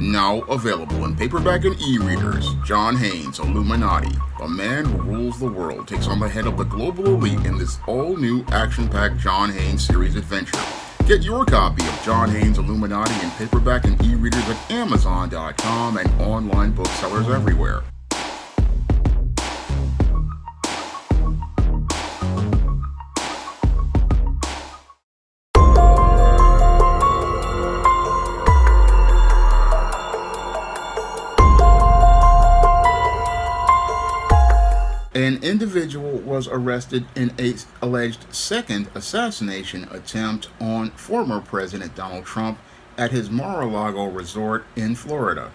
Now available in paperback and e-readers, John Haynes' Illuminati, the man who rules the world, takes on the head of the global elite in this all-new action-packed John Haynes series adventure. Get your copy of John Haynes' Illuminati in paperback and e-readers at Amazon.com and online booksellers everywhere. An individual was arrested in an alleged second assassination attempt on former President Donald Trump at his Mar-A-Lago resort in Florida.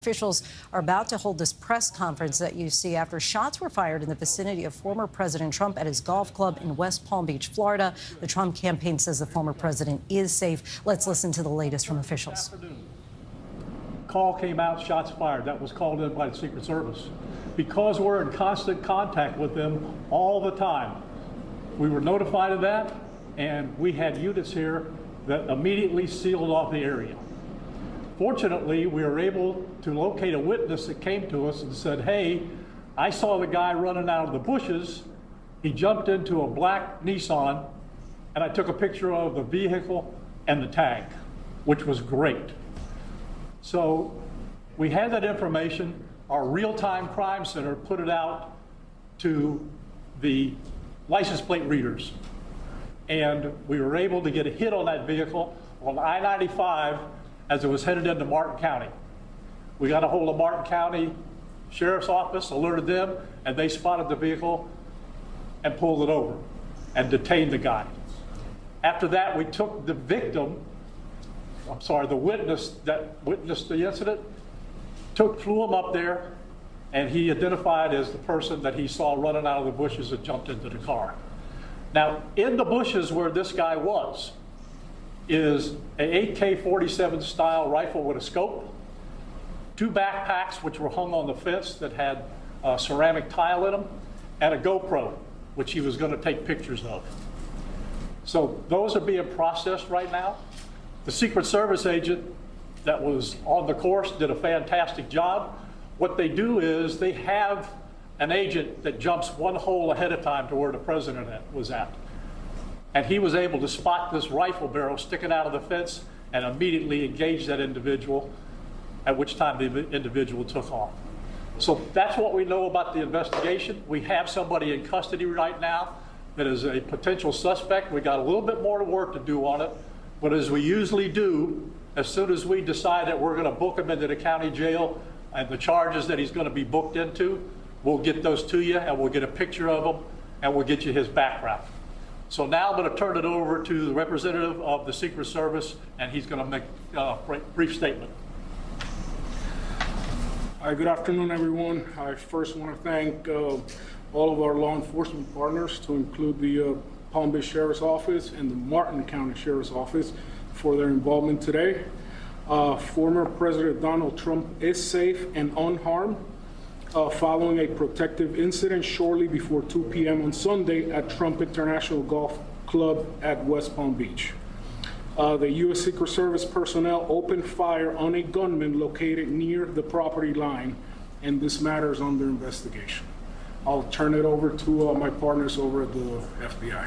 Officials are about to hold this press conference that you see after shots were fired in the vicinity of former President Trump at his golf club in West Palm Beach, Florida. The Trump campaign says the former president is safe. Let's listen to the latest from officials. Call came out, shots fired. That was called in by the Secret Service. Because we're in constant contact with them all the time, we were notified of that, and we had units here that immediately sealed off the area. Fortunately, we were able to locate a witness that came to us and said, hey, I saw the guy running out of the bushes. He jumped into a black Nissan, and I took a picture of the vehicle and the tag, which was great. So we had that information. Our real-time crime center put it out to the license plate readers. And we were able to get a hit on that vehicle on I-95 as it was headed into Martin County. We got a hold of Martin County Sheriff's Office, alerted them, and they spotted the vehicle and pulled it over and detained the guy. After that, we took the witness that witnessed the incident, flew him up there, and he identified as the person that he saw running out of the bushes and jumped into the car. Now, in the bushes where this guy was, is a AK-47 style rifle with a scope, 2 backpacks which were hung on the fence that had ceramic tile in them, and a GoPro, which he was going to take pictures of. So those are being processed right now. The Secret Service agent that was on the course did a fantastic job. What they do is they have an agent that jumps one hole ahead of time to where the president was at. And he was able to spot this rifle barrel sticking out of the fence and immediately engage that individual, at which time the individual took off. So that's what we know about the investigation. We have somebody in custody right now that is a potential suspect. We got a little bit more work to do on it, but as we usually do, as soon as we decide that we're going to book him into the county jail and the charges that he's going to be booked into, we'll get those to you and we'll get a picture of him and we'll get you his background. So now I'm going to turn it over to the representative of the Secret Service, and he's going to make a brief statement. Hi, good afternoon, everyone. I first want to thank all of our law enforcement partners, to include the Palm Beach Sheriff's Office and the Martin County Sheriff's Office, for their involvement today. Former President Donald Trump is safe and unharmed following a protective incident shortly before 2 p.m. on Sunday at Trump International Golf Club at West Palm Beach. The U.S. Secret Service personnel opened fire on a gunman located near the property line, and this matter is under investigation. I'll turn it over to my partners over at the FBI.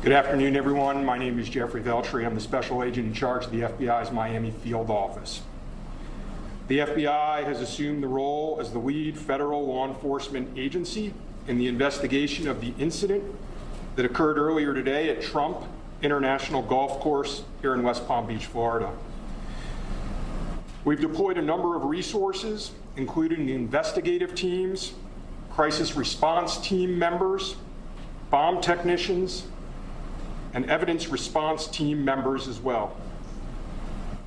Good afternoon, everyone. My name is Jeffrey Veltri. I'm the special agent in charge of the FBI's Miami field office. The FBI has assumed the role as the lead federal law enforcement agency in the investigation of the incident that occurred earlier today at Trump International Golf Course here in West Palm Beach, Florida. We've deployed a number of resources, including the investigative teams, crisis response team members, bomb technicians, and evidence response team members as well.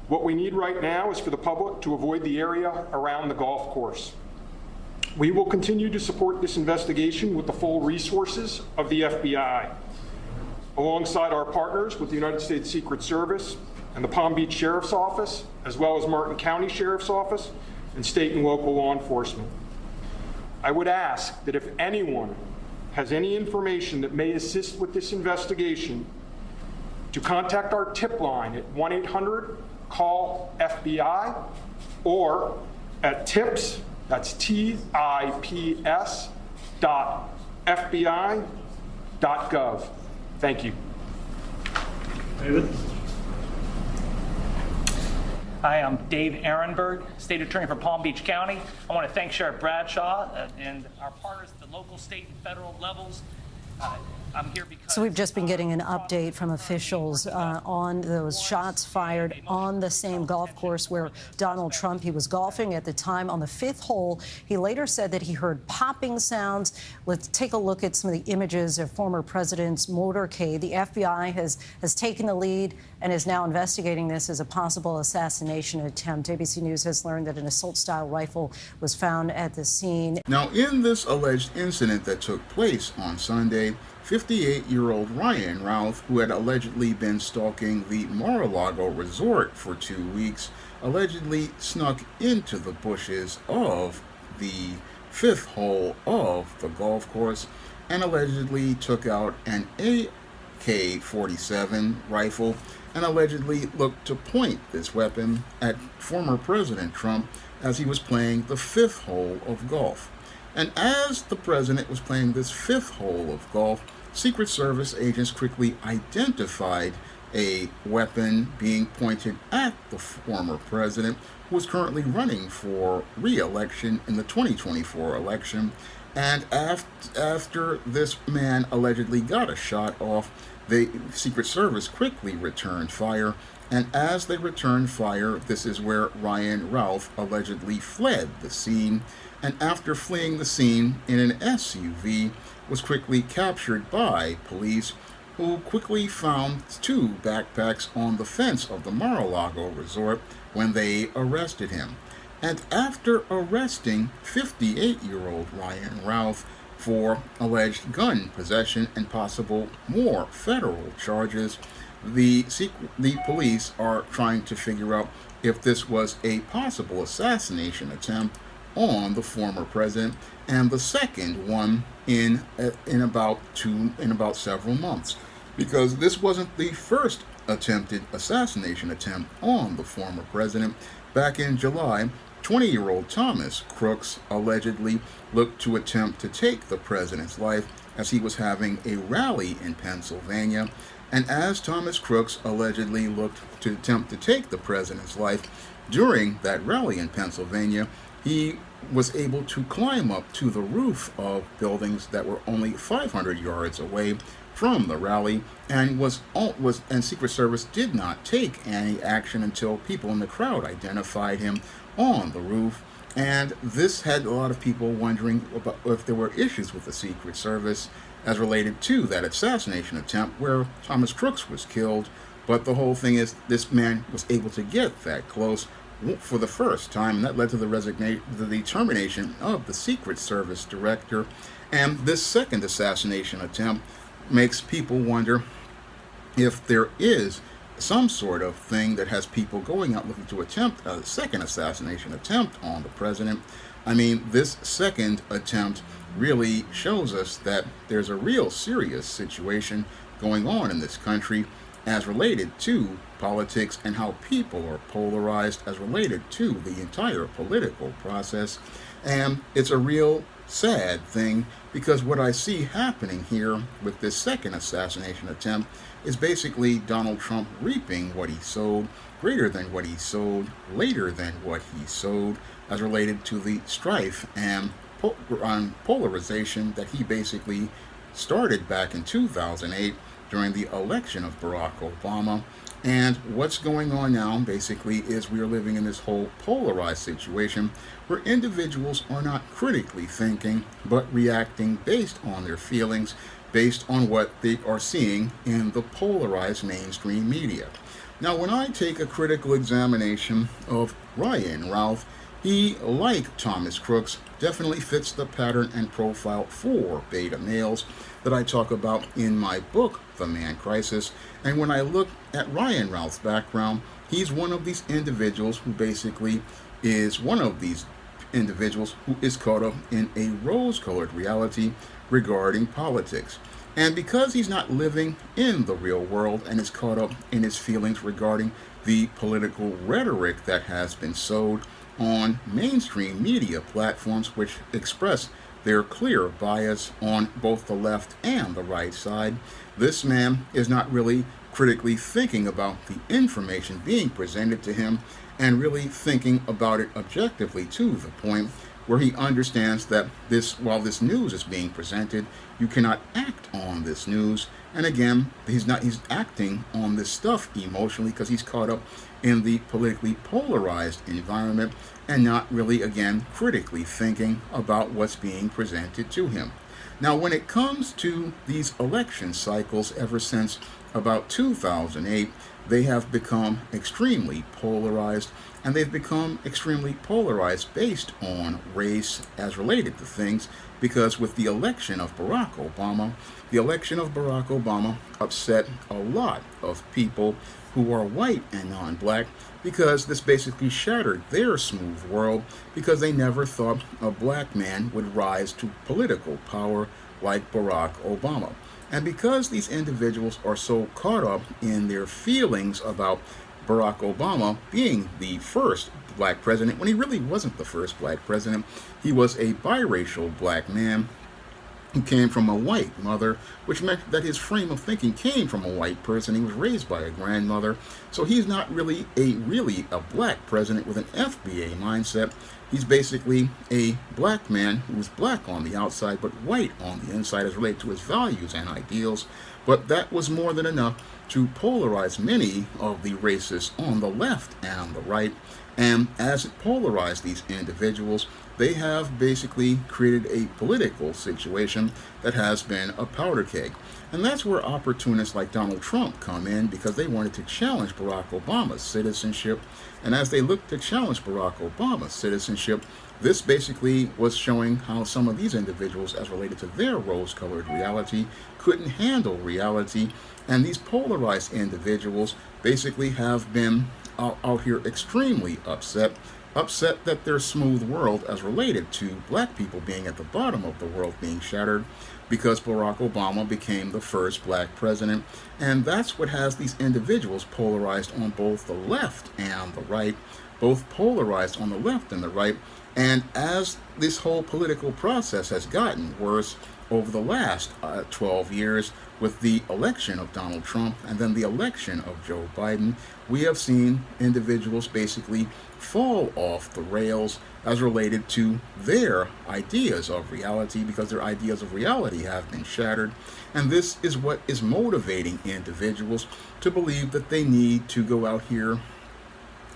What we need right now is for the public to avoid the area around the golf course. We will continue to support this investigation with the full resources of the FBI, alongside our partners with the United States Secret Service and the Palm Beach Sheriff's Office, as well as Martin County Sheriff's Office and state and local law enforcement. I would ask that if anyone has any information that may assist with this investigation, to contact our tip line at 1-800-CALL-FBI or at tips, that's TIPS, FBI.gov. Thank you. David? Hi, I'm Dave Ehrenberg, State Attorney for Palm Beach County. I want to thank Sheriff Bradshaw and our partners at the local, state, and federal levels. I'm here because... So we've just been getting an update from officials on those shots fired on the same golf course where Donald Trump, he was golfing at the time on the 5th hole. He later said that he heard popping sounds. Let's take a look at some of the images of former president's motorcade. The FBI has taken the lead and is now investigating this as a possible assassination attempt. ABC News has learned that an assault-style rifle was found at the scene. Now, in this alleged incident that took place on Sunday, 58-year-old Ryan Routh, who had allegedly been stalking the Mar-A-Lago resort for 2 weeks, allegedly snuck into the bushes of the 5th hole of the golf course and allegedly took out an AK-47 rifle and allegedly looked to point this weapon at former President Trump as he was playing the 5th hole of golf. And as the president was playing this 5th hole of golf, Secret Service agents quickly identified a weapon being pointed at the former president, who was currently running for re-election in the 2024 election. And after this man allegedly got a shot off, the Secret Service quickly returned fire. And as they returned fire, this is where Ryan Routh allegedly fled the scene. And after fleeing the scene in an SUV, was quickly captured by police, who quickly found 2 backpacks on the fence of the Mar-A-Lago resort when they arrested him. And after arresting 58-year-old Ryan Routh for alleged gun possession and possible more federal charges, the police are trying to figure out if this was a possible assassination attempt on the former president, and the second one in about several months, because this wasn't the first attempted assassination attempt on the former president. Back in July, 20-year-old Thomas Crooks allegedly looked to attempt to take the president's life as he was having a rally in Pennsylvania. And as Thomas Crooks allegedly looked to attempt to take the president's life during that rally in Pennsylvania, he was able to climb up to the roof of buildings that were only 500 yards away from the rally, and Secret Service did not take any action until people in the crowd identified him on the roof. And this had a lot of people wondering about if there were issues with the Secret Service as related to that assassination attempt where Thomas Crooks was killed. But the whole thing is, this man was able to get that close for the first time, and that led to the termination of the Secret Service director. And this second assassination attempt makes people wonder if there is some sort of thing that has people going out looking to attempt a second assassination attempt on the president. I mean, this second attempt really shows us that there's a real serious situation going on in this country as related to politics and how people are polarized as related to the entire political process. And it's a real sad thing, because what I see happening here with this second assassination attempt is basically Donald Trump reaping what he sowed, greater than what he sowed, later than what he sowed, as related to the strife and polarization that he basically started back in 2008 during the election of Barack Obama. And what's going on now basically is we are living in this whole polarized situation where individuals are not critically thinking but reacting based on their feelings, based on what they are seeing in the polarized mainstream media. Now, when I take a critical examination of Ryan Routh, he, like Thomas Crooks, definitely fits the pattern and profile for beta males that I talk about in my book, The Man Crisis. And when I look at Ryan Routh's background, he's one of these individuals who basically is one of these individuals who is caught up in a rose-colored reality regarding politics. And because he's not living in the real world and is caught up in his feelings regarding the political rhetoric that has been sowed on mainstream media platforms, which express their clear bias on both the left and the right side, this man is not really critically thinking about the information being presented to him and really thinking about it objectively to the point where he understands that while this news is being presented, you cannot act on this news. And again, he's acting on this stuff emotionally because he's caught up in the politically polarized environment and not really, again, critically thinking about what's being presented to him. Now, when it comes to these election cycles, ever since about 2008, they have become extremely polarized, and they've become extremely polarized based on race as related to things, because with the election of Barack Obama, upset a lot of people who are white and non-black, because this basically shattered their smooth world, because they never thought a black man would rise to political power like Barack Obama. And because these individuals are so caught up in their feelings about Barack Obama being the first black president, when he really wasn't the first black president, he was a biracial black man who came from a white mother, which meant that his frame of thinking came from a white person. He was raised by a grandmother, so he's not really a black president with an FBA mindset. He's basically a black man who's black on the outside but white on the inside as related to his values and ideals. But that was more than enough to polarize many of the racists on the left and the right. And as it polarized these individuals, they have basically created a political situation that has been a powder keg. And that's where opportunists like Donald Trump come in, because they wanted to challenge Barack Obama's citizenship. And as they looked to challenge Barack Obama's citizenship, this basically was showing how some of these individuals, as related to their rose-colored reality, couldn't handle reality. And these polarized individuals basically have been out here extremely upset that their smooth world, as related to black people being at the bottom of the world, being shattered because Barack Obama became the first black president. And that's what has these individuals polarized on both the left and the right, both polarized on the left and the right. And as this whole political process has gotten worse over the last 12 years, with the election of Donald Trump and then the election of Joe Biden, we have seen individuals basically fall off the rails as related to their ideas of reality, because their ideas of reality have been shattered. And this is what is motivating individuals to believe that they need to go out here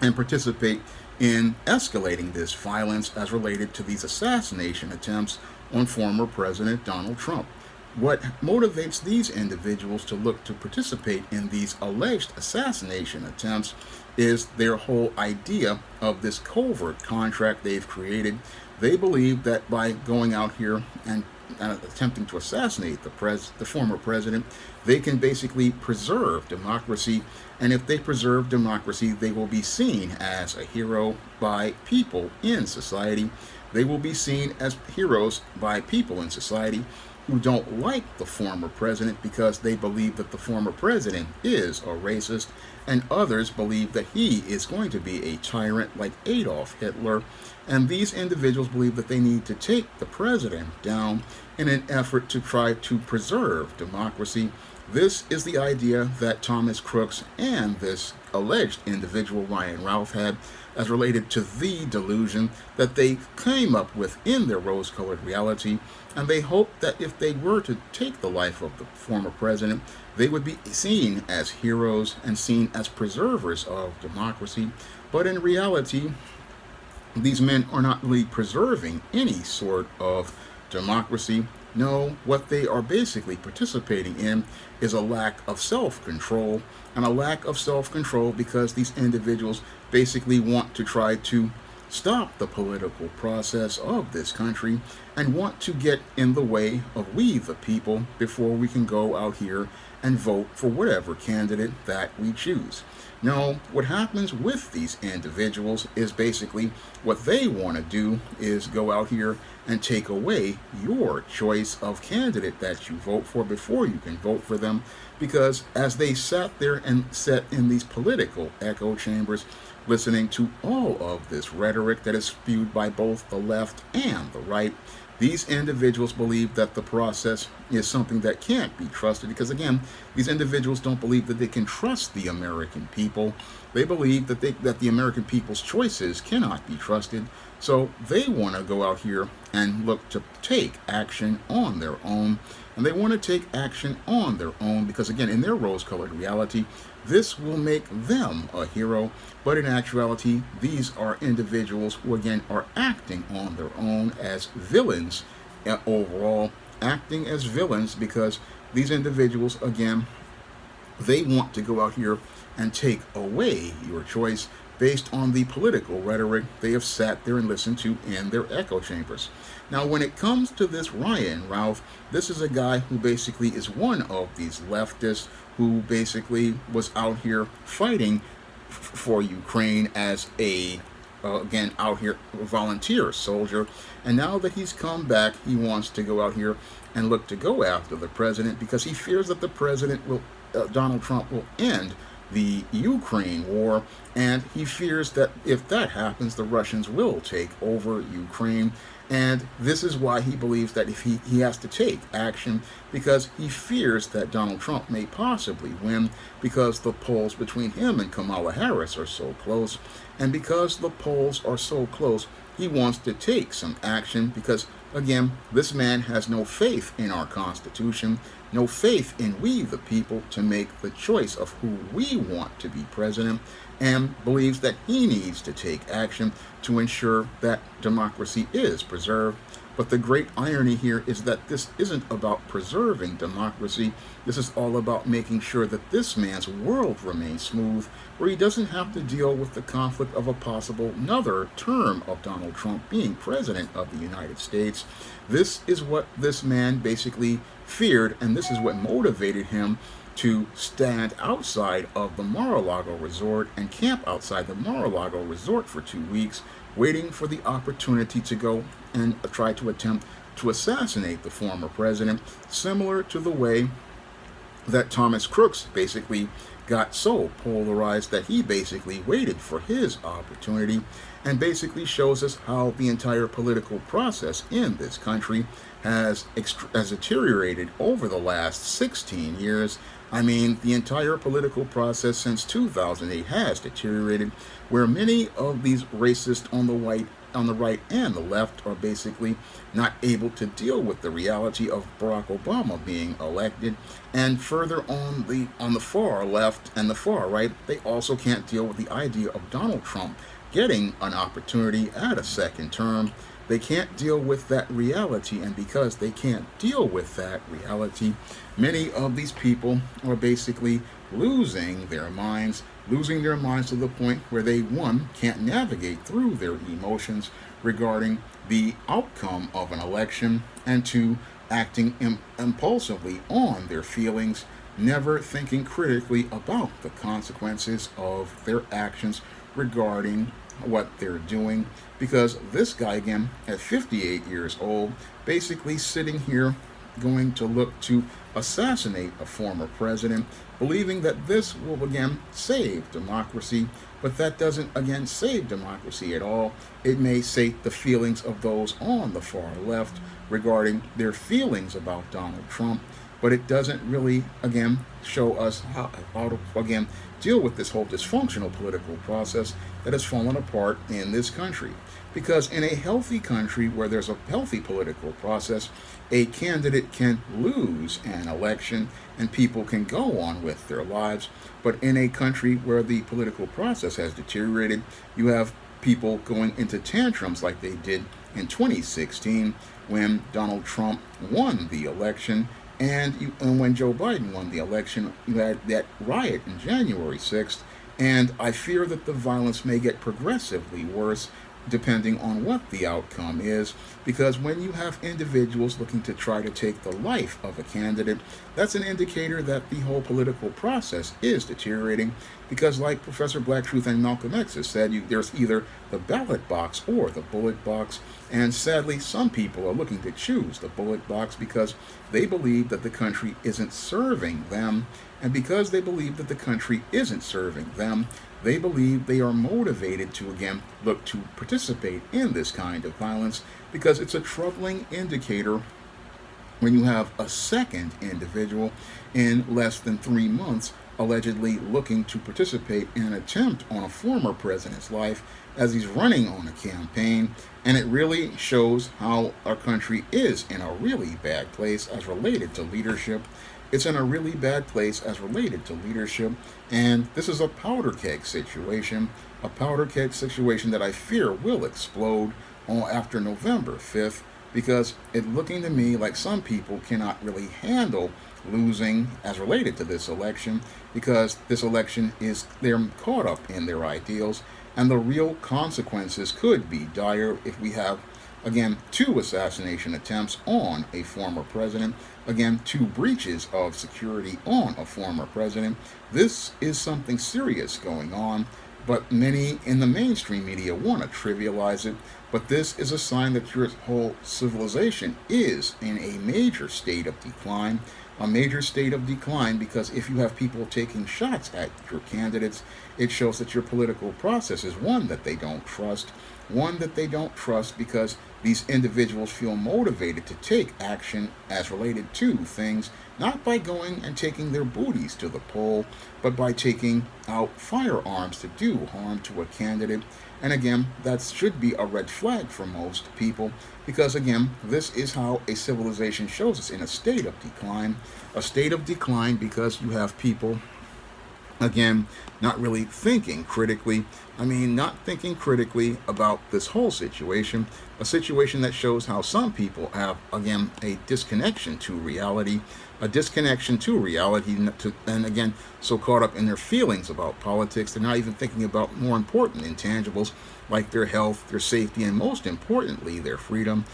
and participate in escalating this violence as related to these assassination attempts on former President Donald Trump. What motivates these individuals to look to participate in these alleged assassination attempts is their whole idea of this covert contract they've created. They believe that by going out here and attempting to assassinate the former president, they can basically preserve democracy. And if they preserve democracy, they will be seen as a hero by people in society. They will be seen as heroes by people in society who don't like the former president, because they believe that the former president is a racist, and others believe that he is going to be a tyrant like Adolf Hitler. And these individuals believe that they need to take the president down in an effort to try to preserve democracy. This is the idea that Thomas Crooks and this alleged individual Ryan Ralph had as related to the delusion that they came up with in their rose-colored reality. And they hoped that if they were to take the life of the former president, they would be seen as heroes and seen as preservers of democracy. But in reality, these men are not really preserving any sort of democracy. No, what they are basically participating in is a lack of self-control, and a lack of self-control because these individuals basically want to try to stop the political process of this country and want to get in the way of we the people before we can go out here and vote for whatever candidate that we choose. No, what happens with these individuals is basically what they want to do is go out here and take away your choice of candidate that you vote for before you can vote for them, because as they sat there and sat in these political echo chambers listening to all of this rhetoric that is spewed by both the left and the right, these individuals believe that the process is something that can't be trusted because, again, these individuals don't believe that they can trust the American people. They believe that the American people's choices cannot be trusted. So they want to go out here and look to take action on their own. And they want to take action on their own because, again, in their rose-colored reality, this will make them a hero. But in actuality, these are individuals who, again, are acting on their own as villains overall, acting as villains because these individuals, again, they want to go out here and take away your choice based on the political rhetoric they have sat there and listened to in their echo chambers. Now, when it comes to this Ryan Ralph, this is a guy who basically is one of these leftists who basically was out here fighting for Ukraine as a again, out here, a volunteer soldier. And now that he's come back, he wants to go out here and look to go after the president because he fears that the president will, Donald Trump will end the Ukraine war, and he fears that if that happens, the Russians will take over Ukraine. And this is why he believes that if he has to take action, because he fears that Donald Trump may possibly win because the polls between him and Kamala Harris are so close. And because the polls are so close, he wants to take some action because, again, this man has no faith in our Constitution, no faith in we the people to make the choice of who we want to be president, and believes that he needs to take action to ensure that democracy is preserved. But the great irony here is that this isn't about preserving democracy. This is all about making sure that this man's world remains smooth, where he doesn't have to deal with the conflict of a possible another term of Donald Trump being president of the United States. This is what this man basically feared, and this is what motivated him to stand outside of the Mar-A-Lago resort and camp outside the Mar-A-Lago resort for 2 weeks, waiting for the opportunity to go and try to attempt to assassinate the former president, similar to the way that Thomas Crooks basically got so polarized that he basically waited for his opportunity, and basically shows us how the entire political process in this country has deteriorated over the last 16 years. I mean, the entire political process since 2008 has deteriorated, where many of these racists on the right and the left are basically not able to deal with the reality of Barack Obama being elected, and further on the far left and the far right, they also can't deal with the idea of Donald Trump getting an opportunity at a second term. They can't deal with that reality, and because they can't deal with that reality, many of these people are basically losing their minds to the point where they, one, can't navigate through their emotions regarding the outcome of an election, and two, acting impulsively on their feelings, never thinking critically about the consequences of their actions regarding what they're doing. Because this guy, again, at 58 years old, basically sitting here going to look to assassinate a former president, believing that this will again save democracy. But that doesn't again save democracy at all. It may sate the feelings of those on the far left regarding their feelings about Donald Trump, but it doesn't really again show us how to again deal with this whole dysfunctional political process that has fallen apart in this country. Because in a healthy country where there's a healthy political process, a candidate can lose an election and people can go on with their lives. But in a country where the political process has deteriorated, you have people going into tantrums like they did in 2016 when Donald Trump won the election, and when Joe Biden won the election. You had that riot in January 6th, and I fear that the violence may get progressively worse depending on what the outcome is, because when you have individuals looking to try to take the life of a candidate, that's an indicator that the whole political process is deteriorating, because like Professor Blacktruth and Malcolm X has said, there's either the ballot box or the bullet box, and sadly some people are looking to choose the bullet box because they believe that the country isn't serving them, and because they believe that the country isn't serving them, they believe they are motivated to, again, look to participate in this kind of violence, because it's a troubling indicator when you have a second individual in less than 3 months allegedly looking to participate in an attempt on a former president's life as he's running on a campaign. And it really shows how our country is in a really bad place as related to leadership. It's in a really bad place as related to leadership, and this is a powder keg situation, that I fear will explode after November 5th, because it's looking to me like some people cannot really handle losing as related to this election, because this election they're caught up in their ideals, and the real consequences could be dire if we have, again, 2 assassination attempts on a former president, again, 2 breaches of security on a former president. This is something serious going on, but many in the mainstream media want to trivialize it. But this is a sign that your whole civilization is in a major state of decline. A major state of decline, because if you have people taking shots at your candidates, it shows that your political process is one that they don't trust. Because these individuals feel motivated to take action as related to things, not by going and taking their booties to the poll, but by taking out firearms to do harm to a candidate. And again, that should be a red flag for most people, because again, this is how a civilization shows us in a state of decline. A state of decline because you have people, again, not really thinking critically. Not thinking critically about this whole situation. A situation that shows how some people have, again, a disconnection to reality. And again, so caught up in their feelings about politics, they're not even thinking about more important intangibles like their health, their safety, and most importantly, their freedom.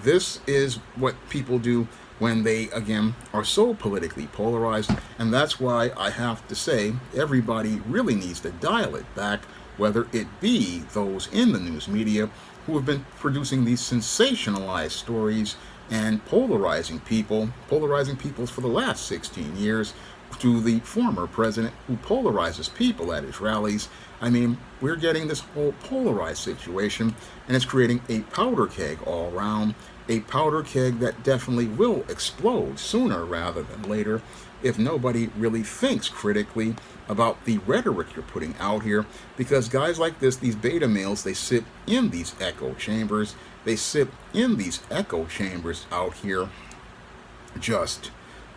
This is what people do when they, again, are so politically polarized. And that's why I have to say everybody really needs to dial it back, whether it be those in the news media who have been producing these sensationalized stories and polarizing people for the last 16 years, to the former president who polarizes people at his rallies. We're getting this whole polarized situation, and it's creating a powder keg all around. A powder keg that definitely will explode sooner rather than later if nobody really thinks critically about the rhetoric you're putting out here. Because guys like this, these beta males, they sit in these echo chambers. Out here just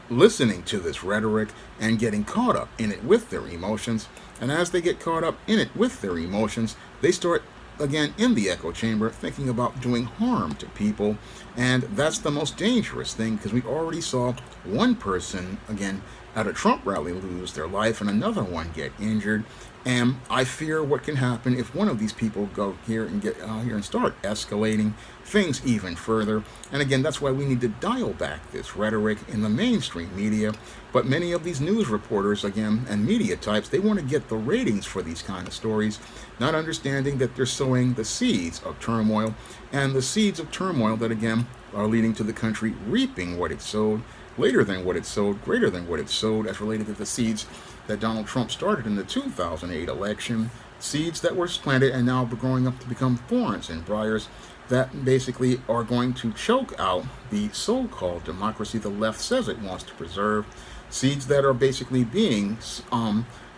listening to this rhetoric and getting caught up in it with their emotions. And as they get caught up in it with their emotions, they start, again, in the echo chamber, thinking about doing harm to people. And that's the most dangerous thing, because we already saw one person, again, at a Trump rally lose their life and another one get injured. And I fear what can happen if one of these people go here and get out here and start escalating things even further. And again, that's why we need to dial back this rhetoric in the mainstream media. But many of these news reporters, again, and media types, they want to get the ratings for these kind of stories, not understanding that they're sowing the seeds of turmoil, and the seeds of turmoil that, again, are leading to the country reaping what it sowed, later than what it sowed, greater than what it sowed, as related to the seeds that Donald Trump started in the 2008 election, seeds that were planted and now growing up to become thorns and briars that basically are going to choke out the so-called democracy the left says it wants to preserve, seeds that are basically being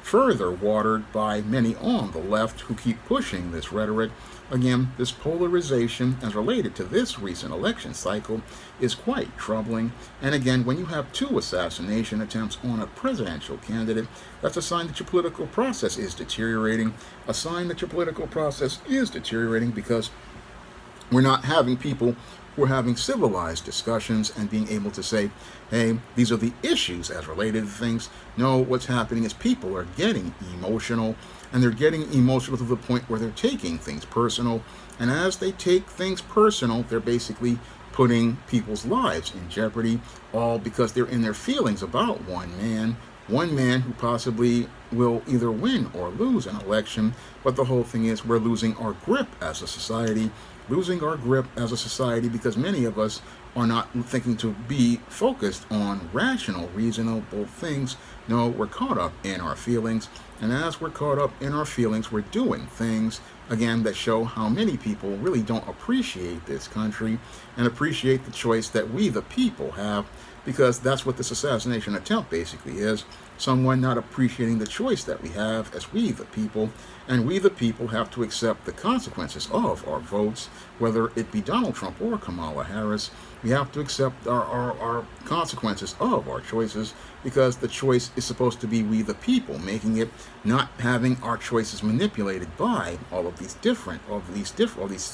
further watered by many on the left who keep pushing this rhetoric. Again, this polarization as related to this recent election cycle is quite troubling. And again, when you have 2 assassination attempts on a presidential candidate, that's a sign that your political process is deteriorating. Because we're not having people who are having civilized discussions and being able to say, hey, these are the issues as related to things. No, what's happening is people are getting emotional, and they're getting emotional to the point where they're taking things personal. And as they take things personal, they're basically putting people's lives in jeopardy, all because they're in their feelings about one man who possibly will either win or lose an election. But the whole thing is we're losing our grip as a society, because many of us are not thinking to be focused on rational, reasonable things. No, we're caught up in our feelings. And as we're caught up in our feelings, we're doing things, again, that show how many people really don't appreciate this country and appreciate the choice that we, the people, have, because that's what this assassination attempt basically is. Someone not appreciating the choice that we have as we, the people, and we, the people, have to accept the consequences of our votes, whether it be Donald Trump or Kamala Harris. We have to accept our consequences of our choices, because the choice is supposed to be we, the people, making it, not having our choices manipulated by all these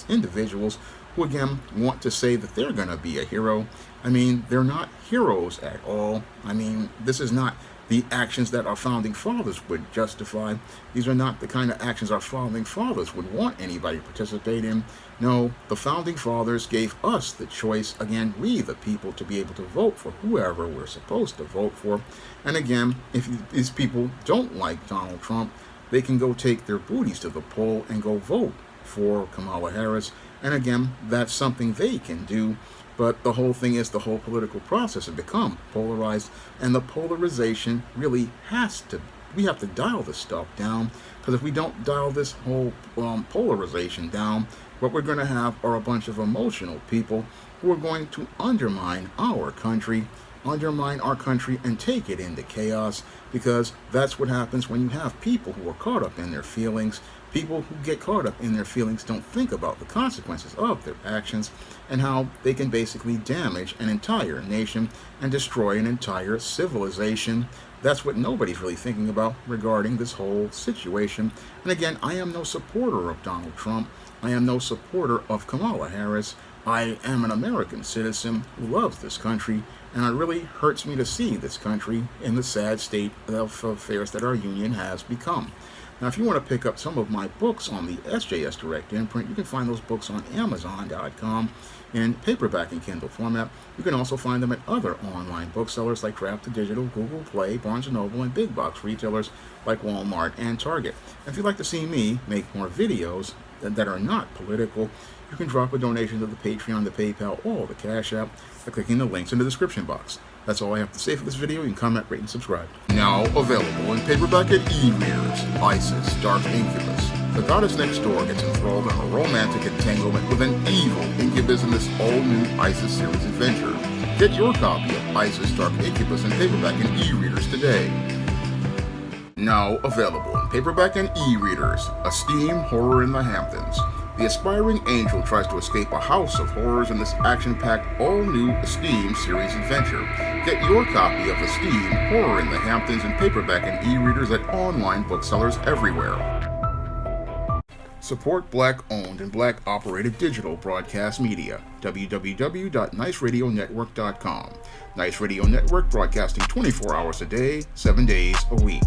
individuals who, again, want to say that they're going to be a hero. I mean, they're not heroes at all. I mean, this is not the actions that our founding fathers would justify. These are not the kind of actions our founding fathers would want anybody to participate in. No, the founding fathers gave us the choice, again, we the people, to be able to vote for whoever we're supposed to vote for. And again, if these people don't like Donald Trump, they can go take their booties to the poll and go vote for Kamala Harris. And again, that's something they can do. But the whole thing is the whole political process has become polarized, and the polarization really we have to dial this stuff down, because if we don't dial this whole polarization down, what we're going to have are a bunch of emotional people who are going to undermine our country and take it into chaos, because that's what happens when you have people who are caught up in their feelings. People who get caught up in their feelings don't think about the consequences of their actions and how they can basically damage an entire nation and destroy an entire civilization. That's what nobody's really thinking about regarding this whole situation. And again, I am no supporter of Donald Trump. I am no supporter of Kamala Harris. I am an American citizen who loves this country, and it really hurts me to see this country in the sad state of affairs that our union has become. Now, if you want to pick up some of my books on the SJS Direct Imprint, you can find those books on Amazon.com in paperback and Kindle format. You can also find them at other online booksellers like Draft to Digital, Google Play, Barnes & Noble, and big box retailers like Walmart and Target. And if you'd like to see me make more videos that are not political, you can drop a donation to the Patreon, the PayPal, or the Cash App by clicking the links in the description box. That's all I have to say for this video. You can comment, rate, and subscribe. Now available in paperback and e-readers, Isis, Dark Incubus. The goddess next door gets enthralled in a romantic entanglement with an evil incubus in this all-new Isis series adventure. Get your copy of Isis, Dark Incubus in paperback and e-readers today. Now available in paperback and e-readers, A Steam Horror in the Hamptons. The aspiring angel tries to escape a house of horrors in this action-packed, all-new Esteem series adventure. Get your copy of Esteem Horror in the Hamptons in paperback and e-readers at online booksellers everywhere. Support Black-owned and Black-operated digital broadcast media. www.niceradionetwork.com. Nice Radio Network, broadcasting 24 hours a day, 7 days a week.